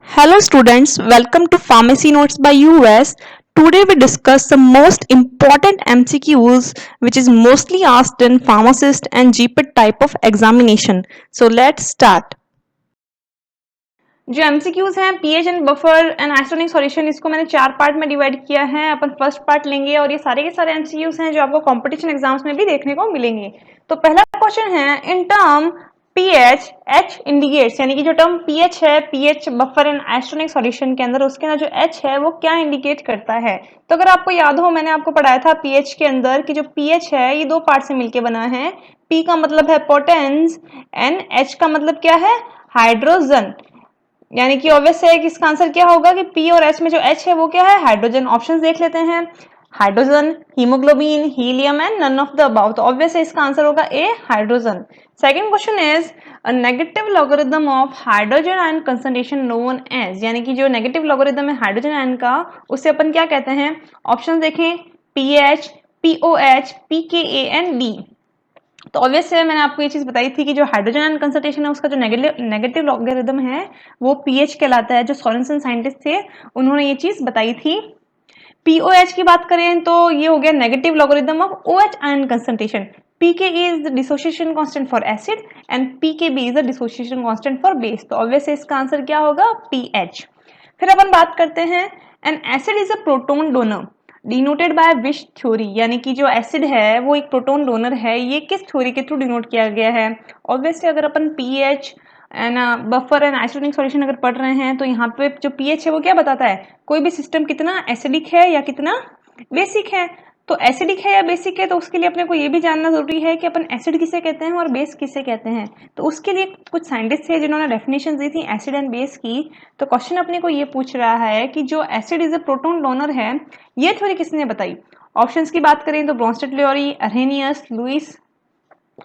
Hello students, welcome to Pharmacy Notes by US. Today we discuss the most important MCQs which is mostly asked in pharmacist and GPET type of examination. So let's start. जो MCQs हैं pH and buffer and isotonic solution, इसको मैंने 4 part में divide किया है। अपन first part लेंगे और ये सारे के सारे एमसीक्यूज हैं जो आपको कंपटीशन एग्जाम्स में भी देखने को मिलेंगे। तो पहला क्वेश्चन है, in term pH H indicates, यानी कि जो टर्म पीएच है, pH buffer and isotonic solution के अंदर, उसके अंदर जो एच है वो क्या इंडिकेट करता है। तो अगर आपको याद हो, मैंने आपको पढ़ाया था पीएच के अंदर कि जो पीएच है ये 2 पार्ट से मिलकर बना है। पी का मतलब है पोटेंस एंड एच का मतलब क्या है, हाइड्रोजन। यानी कि ऑब्वियस है कि इसका आंसर क्या होगा कि पी और एच में जो एच है वो क्या है, हाइड्रोजन। ऑप्शंस देख लेते हैं, hydrogen, haemoglobin, helium and none of the above. तो ऑब्वियस है इसका आंसर होगा A, hydrogen. Second question is a negative logarithm of hydrogen ion concentration known as, यानी कि जो नेगेटिव लॉगरिथम है हाइड्रोजन आयन का, उसे अपन क्या कहते हैं। ऑप्शन देखें, pH, pOH, pKa and D. तो ऑब्वियस है, मैंने आपको ये चीज बताई थी कि जो हाइड्रोजन आयन कंसंट्रेशन है उसका जो नेगेटिव लॉगरिथम है वो पीएच कहलाता है। जो सोरेनसन साइंटिस्ट थे उन्होंने ये चीज बताई थी। पीओएच की बात करें तो ये हो गया negative logarithm of OH ion concentration. PKa is the dissociation constant for acid and pKb is the dissociation constant for base. तो ऑब्वियस है इसका आंसर क्या होगा, पीएच। फिर अपन बात करते हैं, N acid is a proton donor denoted by which theory, यानी कि जो एसिड है वो एक प्रोटोन डोनर है, ये किस थ्योरी के थ्रू डिनोट किया गया है। ऑब्वियसली अगर अपन pH and buffer and isotonic solution अगर पढ़ रहे हैं तो यहाँ पे जो पीएच है वो क्या बताता है, कोई भी सिस्टम कितना एसिडिक है या कितना बेसिक है। तो एसिडिक है या बेसिक है, तो उसके लिए अपने को ये भी जानना जरूरी है कि अपन एसिड किसे कहते हैं और बेस किसे कहते हैं। तो उसके लिए कुछ साइंटिस्ट थे जिन्होंने डेफिनेशन दी थी एसिड एंड बेस की। तो क्वेश्चन अपने को ये पूछ रहा है कि जो acid is a proton donor है, ये थ्योरी किसने बताई। ऑप्शंस की बात करें तो Bronsted Lowry, Arrhenius, Lewis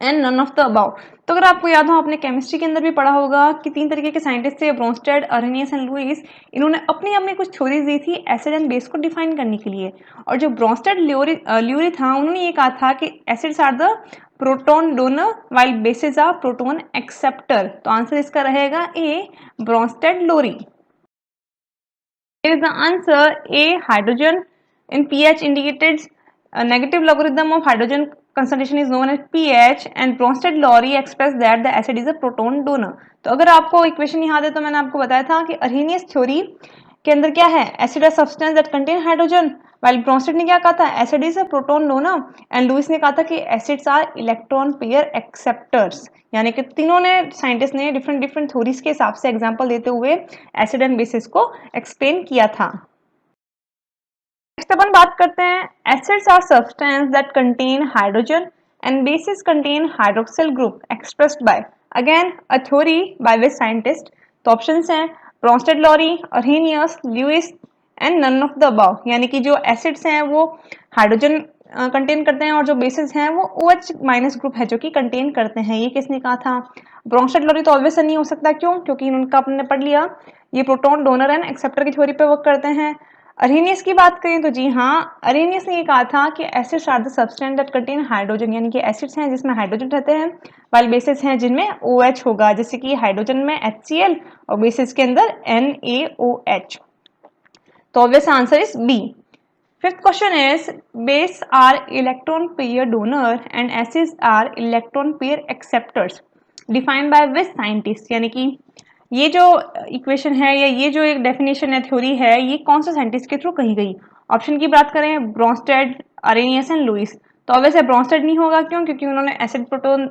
and none of the above. तो अगर आपको याद हो, आपने केमिस्ट्री के अंदर भी पढ़ा होगा कि 3 तरीके के साइंटिस्ट थे, ब्रोंस्टेड, अरहेनियस एंड लुईस। इन्होंने अपनी अपनी कुछ थ्योरीज दी थी एसिड एंड बेस को डिफाइन करने के लिए। और जो ब्रोंस्टेड-लियोरी था, उन्होंने ये कहा था कि acids are the proton donor while bases are proton acceptor. तो आंसर इसका रहेगा ए, ब्रोंस्टेड-लियोरी। Here is the answer A, hydrogen. In pH indicated a negative logarithm of hydrogen concentration is known as pH and Bronsted-Lowry expressed that the acid is a proton donor. तो अगर आपको equation याद है तो मैंने आपको बताया था कि अर्हेनियस थ्योरी के अंदर क्या है, acid a substance that contain hydrogen, while Bronsted ने क्या कहा था, acid is a proton donor, and Lewis ने कहा था कि acids are electron pair acceptors. यानी कि तीनों ने साइंटिस्ट ने डिफरेंट डिफरेंट थ्योरीज के हिसाब से एग्जांपल देते हुए एसिड एंड बेसिस को एक्सप्लेन किया था। नेक्स्ट अपन बात करते हैं, acids are substance that contain hydrogen and bases contain hydroxyl group expressed by, again a theory by which scientist. तो ऑप्शंस हैं Bronsted Lowry, Arrhenius, Lewis and none of the above. यानी कि जो एसिड्स हैं वो हाइड्रोजन कंटेन करते हैं और जो बेसिस हैं वो OH माइनस ग्रुप है जो कि कंटेन करते हैं। ये किसने कहा था, ब्रोंस्टेड-लियोरी। तो ऑब्वियस नहीं हो सकता, क्यों, क्योंकि इनका आपने पढ़ लिया, ये प्रोटॉन डोनर एंड एक्सेप्टर की थ्योरी पे वर्क करते हैं। अरहेनियस की बात करें तो जी हाँ, अरहेनियस ने ये कहा था कि acids are the substance that contain hydrogen, यानी कि एसिड्स हैं जिसमें हाइड्रोजन रहते हैं, वाइल बेसिस हैं जिनमें OH होगा, जैसे कि हाइड्रोजन में HCl और बेसिस के अंदर NaOH। तो obvious answer is B. Fifth question is, base are electron pair donor and acids are electron pair acceptors defined by which scientist, यानी कि ये जो इक्वेशन है या ये जो एक डेफिनेशन है, थ्योरी है, ये कौन से साइंटिस्ट के थ्रू कही गई। ऑप्शन की बात करें, ब्रोंस्टेड, अरेनियस एंड लुईस। तो ऑब्वियसली ब्रोंस्टेड नहीं होगा, क्यों, क्योंकि उन्होंने एसिड प्रोटोन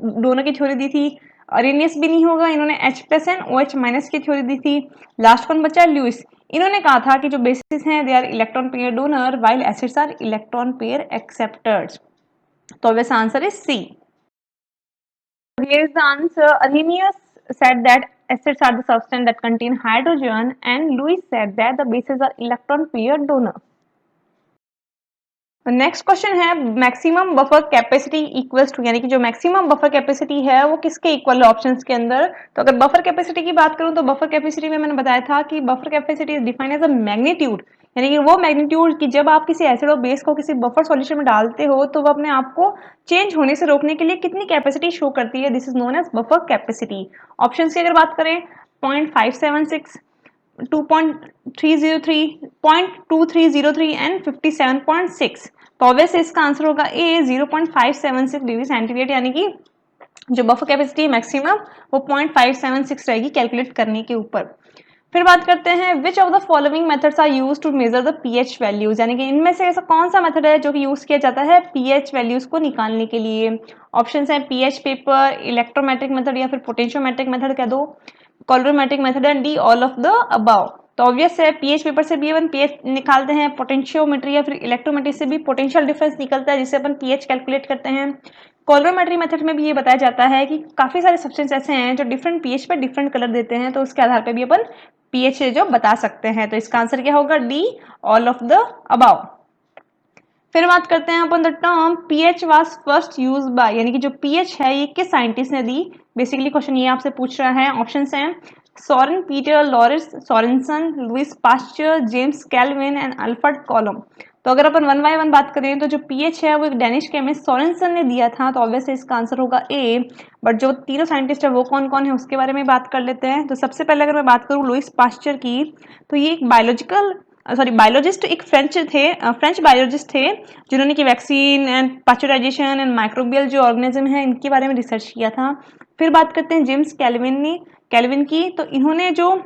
दोनों की थ्योरी दी थी। अरेनियस भी नहीं होगा, इन्होंने H plus and OH minus की थ्योरी दी थी। लास्ट कौन बचा, लुईस। इन्होंने कहा था कि जो बेसिस हैं they are electron pair donor while acids are electron pair acceptors. तो obvious answer is C. Here is the answer. Arrhenius said that acids are the substance that contain hydrogen, and Lewis said that the bases are electron pair donor. Next question है, maximum buffer capacity equals to, यानी कि जो maximum buffer capacity है वो किसके equal है options के अंदर। तो अगर बफर कैपेसिटी की बात करूं तो बफर कैपेसिटी में मैंने बताया था कि buffer capacity is defined as a magnitude, यानी कि वो मैग्नीट्यूड कि जब आप किसी एसिड और बेस को किसी बफर सॉल्यूशन में डालते हो तो वो अपने आप को चेंज होने से रोकने के लिए कितनी कैपेसिटी शो करती है, this is known as buffer capacity. Options की अगर बात करें, 0.576, 2.303, 0.2303 एंड 57.6। तो ऑब्वियसली इसका आंसर होगा ए 0.576 डिग्री सेंटीग्रेड, यानी कि जो बफर कैपेसिटी मैक्सिमम वो 0.576 रहेगी कैलकुलेट करने के ऊपर। फिर बात करते हैं which of the following methods are used to measure the pH values, यानी कि इनमें से ऐसा कौन सा मेथड है जो कि यूज किया जाता है पीएच वैल्यूज को निकालने के लिए। ऑप्शंस हैं पीएच पेपर, इलेक्ट्रोमेट्रिक मेथड या फिर पोटेंशियोमेट्रिक मेथड कह दो, colorimetric method and D all of the above. तो ऑब्वियस है पीएच पेपर से भी अपन पीएच निकालते हैं, पोटेंशियोमेट्री या फिर इलेक्ट्रोमेट्री से भी पोटेंशियल डिफरेंस निकलता है जिससे अपन पीएच कैलकुलेट करते हैं। कॉलोरीमेट्री मेथड में भी ये बताया जाता है कि काफी सारे सब्सटेंस ऐसे हैं जो डिफरेंट पीएच पे डिफरेंट कलर देते हैं, तो उसके आधार पे भी अपन पीएच जो बता सकते हैं। तो इसका आंसर क्या होगा D all of the above. फिर बात करते हैं upon the term pH was first use by, यानी कि जो पीएच है ये किस साइंटिस्ट ने दी। बेसिकली क्वेश्चन ये आपसे पूछ रहा है। ऑप्शंस हैं Soren Peter, Lawrence Sorensen, Louis Pasteur, James Calvin and Alfred Column. तो अगर अपन वन बाय वन बात करें तो जो पीएच है वो एक डेनिश केमिस्ट सोरेनसन ने दिया था, तो ऑब्वियसली इसका आंसर होगा ए। बट जो तीनों साइंटिस्ट है वो कौन कौन है उसके बारे में बात कर लेते हैं। तो सबसे पहले अगर मैं बात करूँ लुइस पास्चर की, तो ये एक बायोलॉजिस्ट, एक फ्रेंच बायोलॉजिस्ट थे जिन्होंने की vaccine and pasteurization and microbial जो ऑर्गेनिज्म है इनके बारे में रिसर्च किया था। फिर बात करते हैं जेम्स कैल्विन की, तो इन्होंने जो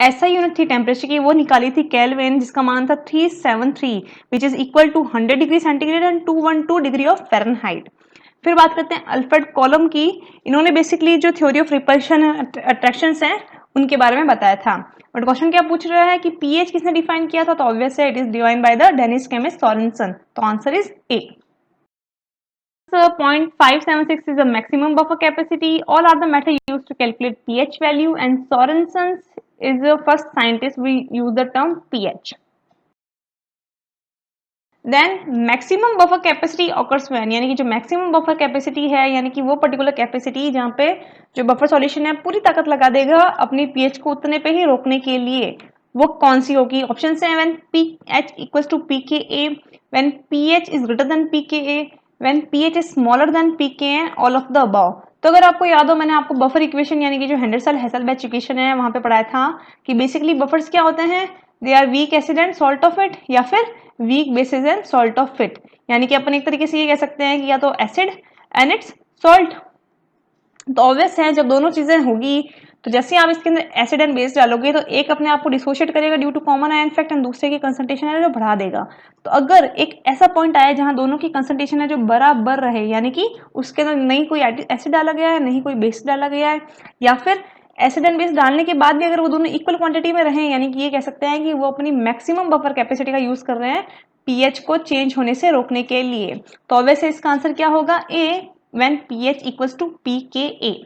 ऐसा यूनिट थी टेम्परेचर की वो निकाली थी केल्विन, जिसका मान था 373 which is equal to 100 degree centigrade and 212 degree of Fahrenheit. फिर बात करते हैं अल्फ्रेड कॉलम की, इन्होंने बेसिकली जो थ्योरी ऑफ रिपल्शन अट्रैक्शंस हैं उनके बारे में बताया था। बट क्वेश्चन क्या पूछ रहा है कि पीएच किसने डिफाइन किया था, तो ऑब्वियस है it is defined by the Danish chemist Sorensen. तो answer is A. 0.576 is the maximum buffer capacity. All are the method used to calculate pH value, and Sorensen is the first scientist we use the term pH. Then maximum buffer capacity occurs when, यानी कि जो maximum buffer capacity है यानी कि वो particular capacity जहाँ पे जो buffer solution है पूरी ताकत लगा देगा अपनी pH को उतने पे ही रोकने के लिए, वो कौन सी होगी। ऑप्शन है when pH equals to pKa, when pH is greater than pKa, when pH is smaller than pKa, all of the above। तो अगर आपको याद हो मैंने आपको बफर इक्वेशन यानी कि जो हेंडरसन-हेसलबैच इक्वेशन है वहां पे पढ़ाया था कि बेसिकली बफर्स क्या होते हैं, they are weak acid and salt of it या फिर weak bases and salt of it, यानी कि अपन एक तरीके से ये कह सकते हैं कि या तो एसिड एंड इट्स सॉल्ट। तो ऑब्वियस है जब दोनों चीजें होगी तो जैसे आप इसके अंदर एसिड एंड बेस डालोगे तो एक अपने आप को डिसोशिएट करेगा due to common ion effect and दूसरे की कंसंट्रेशन है जो बढ़ा देगा। तो अगर एक ऐसा पॉइंट आए जहां दोनों की कंसंट्रेशन है जो बराबर रहे, यानी कि उसके अंदर नहीं कोई एसिड डाला गया है नहीं कोई बेस डाला गया है, या फिर एसिड एंड बेस डालने के बाद भी अगर वो दोनों इक्वल क्वांटिटी में रहे, यानी कि ये कह सकते हैं कि वो अपनी मैक्सिमम बफर कैपेसिटी का यूज कर रहे हैं पीएच को चेंज होने से रोकने के लिए। तो ऑब्वियसली इसका आंसर क्या होगा A, when pH equals to pKa.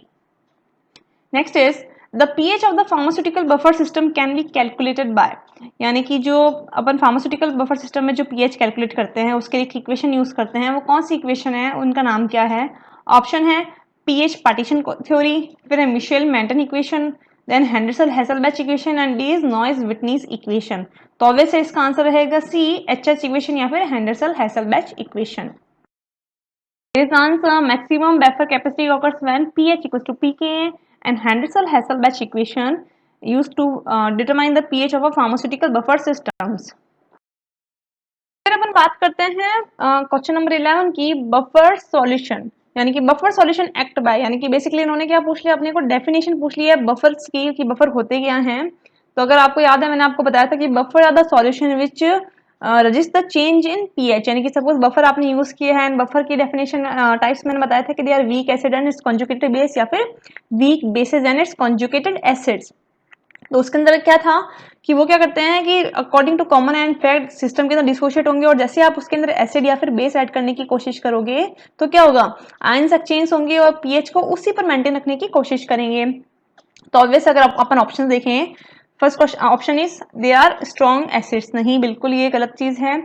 Next is the pH of the pharmaceutical buffer system can be calculated by, यानी कि जो अपन फार्मास्यूटिकल बफर सिस्टम में जो पीएच कैलकुलेट करते हैं उसके लिए इक्वेशन यूज करते हैं, वो कौन सी इक्वेशन है, उनका नाम क्या है। ऑप्शन है पीएच पार्टीशन थ्योरी, फिर है Michaelis Menten equation, then Henderson Hasselbalch equation and D is Noyes Whitney equation. तो ऑब्वियसली इसका आंसर रहेगा सी, एचएच इक्वेशन या फिर Henderson Hasselbalch equation. This answer maximum buffer capacity occurs when pH equals to pKa and Henderson-Hasselbalch equation used to determine the pH of a pharmaceutical buffer systems. फिर अपन बात करते हैं question number 11 की buffer solution, यानी कि buffer solution act by, यानी कि basically इन्होंने क्या पूछ लिया अपने को डेफिनेशन पूछ लिया है बफर्स की कि बफर होते क्या हैं। तो अगर आपको याद है मैंने आपको बताया था कि buffer are the solution which register the change in pH, यानी कि सपोज बफर आपने यूज किया है एंड बफर की डेफिनेशन टाइप्स मैंने बताया था कि they are weak acid and its conjugated base या फिर weak bases and its conjugated acids. तो उसके अंदर क्या था कि वो क्या करते हैं कि according to common and fact system के अंदर डिसोशिएट होंगे, और जैसे आप उसके अंदर एसिड या फिर बेस ऐड करने की कोशिश करोगे तो क्या होगा, आयंस एक्सचेंज होंगे और पीएच को उसी पर मेंटेन रखने की कोशिश करेंगे। तो ऑब्वियस अगर अपन ऑप्शन देखें, first option is they are strong acids, नहीं बिल्कुल ये गलत चीज है।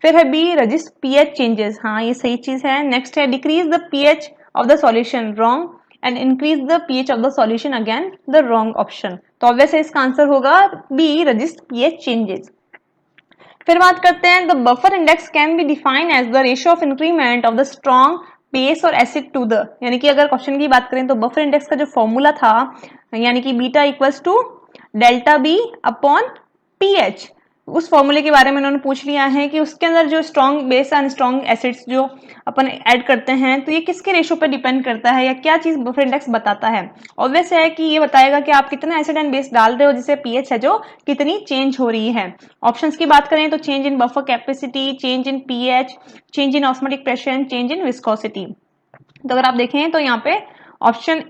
फिर है बी रजिस्ट पीएच चेंजेस, हाँ ये सही चीज है। नेक्स्ट है decrease the pH of the solution, wrong, and increase the pH of the solution, again the wrong option. तो ऑब्वियसली इसका आंसर होगा बी रजिस्ट पीएच चेंजेस। फिर बात करते हैं the buffer index can be define as the ratio of increment of the strong base और acid to the, यानी कि अगर क्वेश्चन की बात करें तो बफर इंडेक्स का जो फॉर्मूला था यानी कि beta equals to delta B upon pH. उस फॉर्मूले के बारे में उन्होंने पूछ लिया है कि उसके अंदर जो strong base and strong acids जो अपन ऐड करते हैं तो ये किसके रेशो पर डिपेंड करता है या क्या चीज बफर इंडेक्स बताता है। ऑब्वियस है कि ये बताएगा कि आप कितना एसिड एंड बेस डाल रहे हो जिससे पीएच है जो कितनी चेंज हो रही है। ऑप्शंस की बात करें तो change in buffer capacity, change in pH, change in osmotic pressure, change in viscosity. तो अगर आप देखें तो यहाँ पे option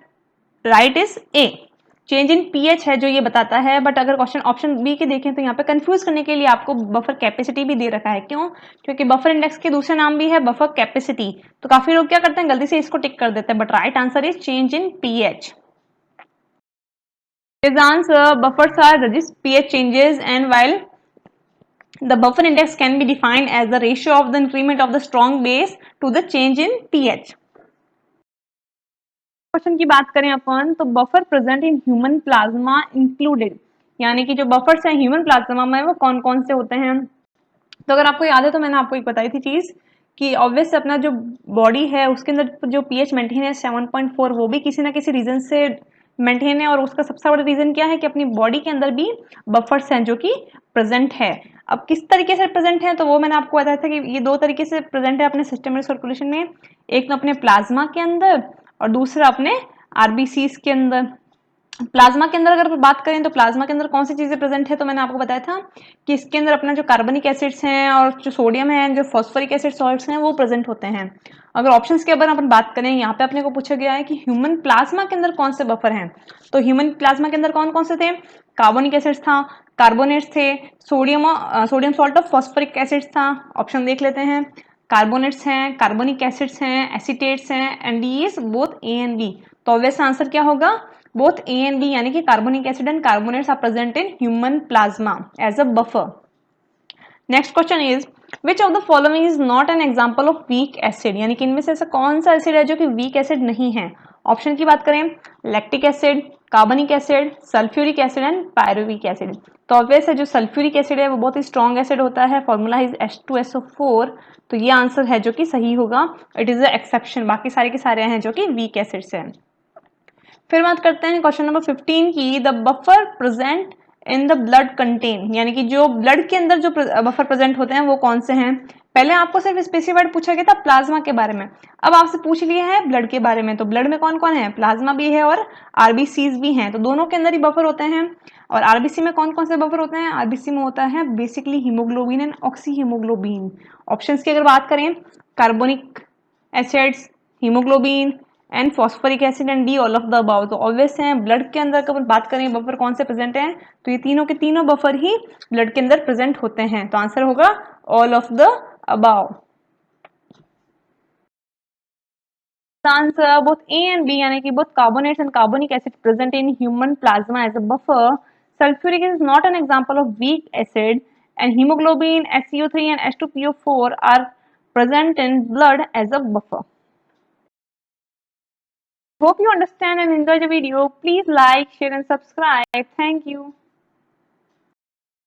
right is a, change in pH है जो ये बताता है। बट अगर क्वेश्चन ऑप्शन बी के देखें तो यहाँ पे कंफ्यूज करने के लिए आपको बफर कैपेसिटी भी दे रखा है। क्यों? क्योंकि बफर इंडेक्स के दूसरे नाम भी है बफर कैपेसिटी। तो काफी लोग क्या करते हैं, गलती से इसको टिक कर देते हैं, but right answer is change in pH. His answer, buffers are resist pH changes, and while the buffer index can be defined as the ratio of the increment of the strong base to the change in pH. Question की बात करें अपन तो buffer present in human plasma included, यानी कि जो buffers हैं human plasma में वो कौन कौन से होते हैं। तो अगर आपको याद है तो मैंने आपको एक बताई थी चीज कि ऑब्वियस अपना जो बॉडी है उसके अंदर जो पीएच मेंटेन है 7.4 वो भी किसी ना किसी रीजन से मेंटेन है। और उसका सबसे बड़ा रीजन क्या है कि अपनी बॉडी के अंदर भी बफर्स हैं जो कि प्रेजेंट है। अब किस तरीके से प्रेजेंट है तो वो मैंने आपको बताया था कि ये दो तरीके से प्रेजेंट है अपने सिस्टम सर्कुलेशन में। एक तो अपने प्लाज्मा के अंदर और दूसरा अपने आरबीसीज के अंदर। प्लाज्मा के अंदर अगर बात करें तो प्लाज्मा के अंदर कौन सी चीजें प्रेजेंट है तो मैंने आपको बताया था कि इसके अंदर अपना जो कार्बनिक एसिड्स हैं और जो सोडियम है, जो फॉस्फोरिक एसिड सॉल्ट्स हैं वो प्रेजेंट होते हैं। अगर ऑप्शंस के ऊपर अपन बात करें, यहाँ पे अपने को पूछा गया है कि ह्यूमन प्लाज्मा के अंदर कौन से बफर हैं। तो ह्यूमन प्लाज्मा के अंदर कौन कौन से थे, कार्बोनिक एसिड्स था, कार्बोनेट्स थे, sodium salt of phosphoric acids था। ऑप्शन देख लेते हैं, कार्बोनेट्स हैं, कार्बोनिक एसिड्स हैं, एसीटेट्स हैं, and D is both A and B. तो ऑब्वियस आंसर क्या होगा, बोथ ए एंड बी, यानी कि carbonic acid and carbonates are present in human plasma as a buffer. Next question is which of the following is not an example of weak acid, यानी कि इनमें से ऐसा कौन सा एसिड है जो कि वीक एसिड नहीं है। ऑप्शन की बात करें, लैक्टिक एसिड, कार्बनिक acid, sulphuric acid and pyruvic acid. तो ऑब्वियस है जो सल्फ्यूरिक एसिड है वो बहुत ही स्ट्रॉन्ग एसिड होता है, फॉर्मूला इज H2SO4। तो ये आंसर है जो कि सही होगा, इट इज अ एक्सेप्शन, बाकी सारे के सारे हैं जो कि वीक एसिड्स हैं। फिर बात करते हैं क्वेश्चन नंबर 15 की, the buffer present in the blood contain, यानी कि जो ब्लड के अंदर जो बफर प्रेजेंट होते हैं वो कौन से हैं। पहले आपको सिर्फ स्पेसिफाइड पूछा गया था प्लाज्मा के बारे में, अब आपसे पूछ लिया है ब्लड के बारे में। तो ब्लड में कौन कौन है, प्लाज्मा भी है और आरबीसीज भी हैं, तो दोनों के अंदर ही बफर होते हैं। और आरबीसी में कौन कौन से बफर होते हैं, आरबीसी में होता है basically haemoglobin and oxy haemoglobin. Options की अगर बात करें, carbonic acids, haemoglobin and phosphoric acid and D all of the above. तो ऑब्वियस है ब्लड के अंदर अगर बात करें बफर कौन से प्रेजेंट हैं तो ये तीनों के तीनों बफर ही ब्लड के अंदर प्रेजेंट होते हैं। तो आंसर होगा all of the above. Answer both A and B, यानी कि both carbonates and carbonic acid present in human plasma as a buffer. Sulphuric is not an example of weak acid, and hemoglobin, SCO3 and H2PO4 are present in blood as a buffer. Hope you understand and enjoy the video. Please like, share and subscribe. Thank you.